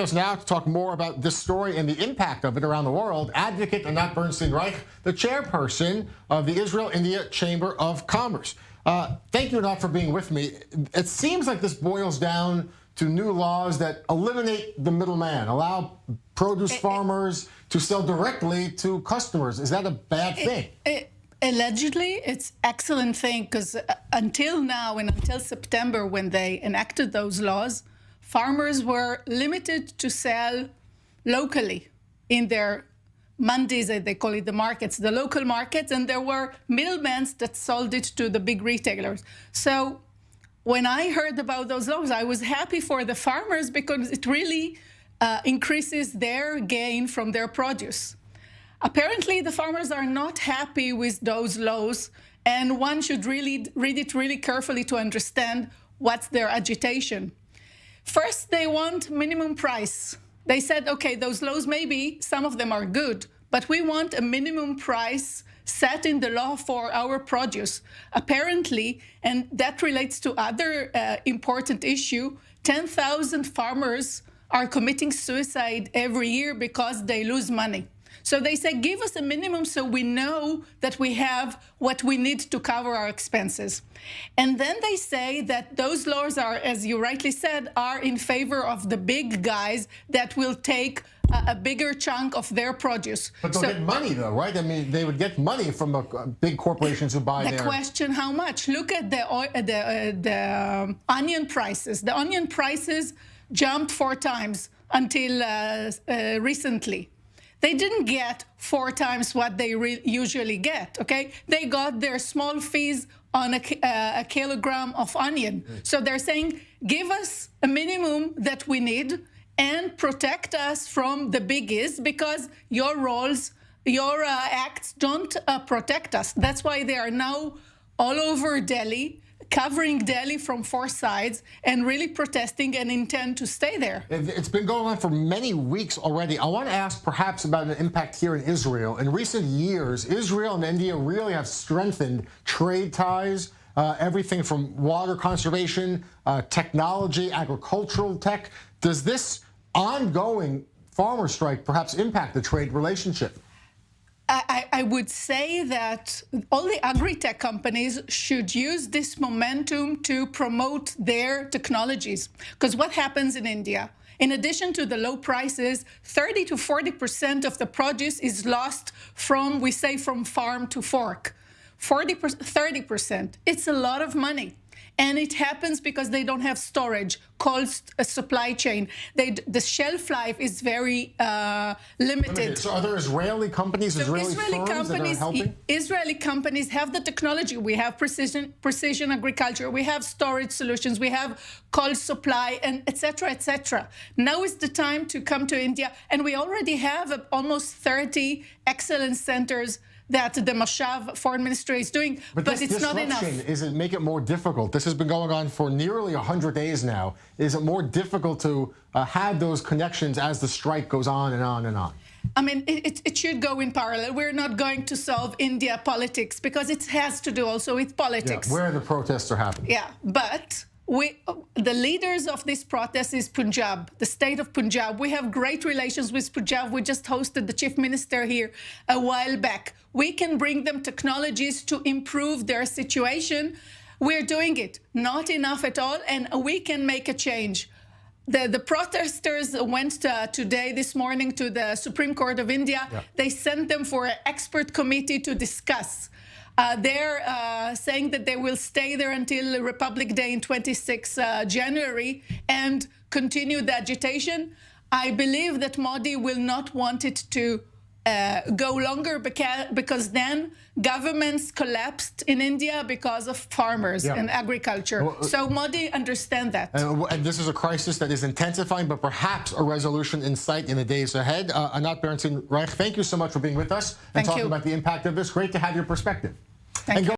Us now to talk more about this story and the impact of it around the world. Advocate Anat Bernstein-Reich, the chairperson of the Israel-India Chamber of Commerce. Thank you, Anat, for being with me. It seems like this boils down to new laws that eliminate the middleman, allow produce farmers to sell directly to customers. Is that a bad thing? Allegedly, it's an excellent thing because until now and until September, when they enacted those laws, farmers were limited to sell locally in their mandis, they call it, the markets, the local markets, and there were middlemen that sold it to the big retailers. So when I heard about those laws, I was happy for the farmers because it really increases their gain from their produce. Apparently, the farmers are not happy with those laws, and one should really read it really carefully to understand what's their agitation. First, they want minimum price. They said, okay, those laws, maybe some of them are good, but we want a minimum price set in the law for our produce. Apparently, and that relates to other important issue, 10,000 farmers are committing suicide every year because they lose money. So they say, give us a minimum so we know that we have what we need to cover our expenses. And then they say that those laws are, as you rightly said, are in favor of the big guys that will take a bigger chunk of their produce. But they'll get money, though, right? I mean, they would get money from big corporations who buy their... The question, how much? Look at the onion prices. The onion prices jumped 4 times until recently. They didn't get 4 times what they usually get, okay? They got their small fees on a kilogram of onion. So they're saying, give us a minimum that we need and protect us from the biggies because your rules, your acts don't protect us. That's why they are now all over Delhi, covering Delhi from 4 sides and really protesting and intend to stay there. It's been going on for many weeks already. I want to ask perhaps about an impact here in Israel. In recent years, Israel and India really have strengthened trade ties, everything from water conservation, technology, agricultural tech. Does this ongoing farmer strike perhaps impact the trade relationship? I would say that all the Agritek companies should use this momentum to promote their technologies. Because what happens in India, in addition to the low prices, 30 to 40% of the produce is lost from, we say, from farm to fork. 30%. It's a lot of money. And it happens because they don't have storage, called a supply chain. The shelf life is very limited. So are there Israeli companies, Israeli firms that are helping? Israeli companies have the technology. We have precision agriculture. We have storage solutions. We have cold supply, and et cetera, et cetera. Now is the time to come to India. And we already have almost 30 excellence centers that the Moshav foreign ministry is doing, but it's not enough. Is it make it more difficult? This has been going on for nearly 100 days now. Is it more difficult to have those connections as the strike goes on and on and on? I mean, it should go in parallel. We're not going to solve India politics because it has to do also with politics. Yeah, where the protests are happening. Yeah, but the leaders of this protest is Punjab, the state of Punjab. We have great relations with Punjab. We just hosted the chief minister here a while back. We can bring them technologies to improve their situation. We're doing it. Not enough at all, and we can make a change. The protesters went this morning to the Supreme Court of India. Yeah. They sent them for an expert committee to discuss. They're saying that they will stay there until Republic Day in 26 January and continue the agitation. I believe that Modi will not want it to go longer because then governments collapsed in India because of farmers and agriculture. So Modi understands that. And this is a crisis that is intensifying, but perhaps a resolution in sight in the days ahead. Anat Bernstein-Reich, thank you so much for being with us and talking about the impact of this. Great to have your perspective. Thank you.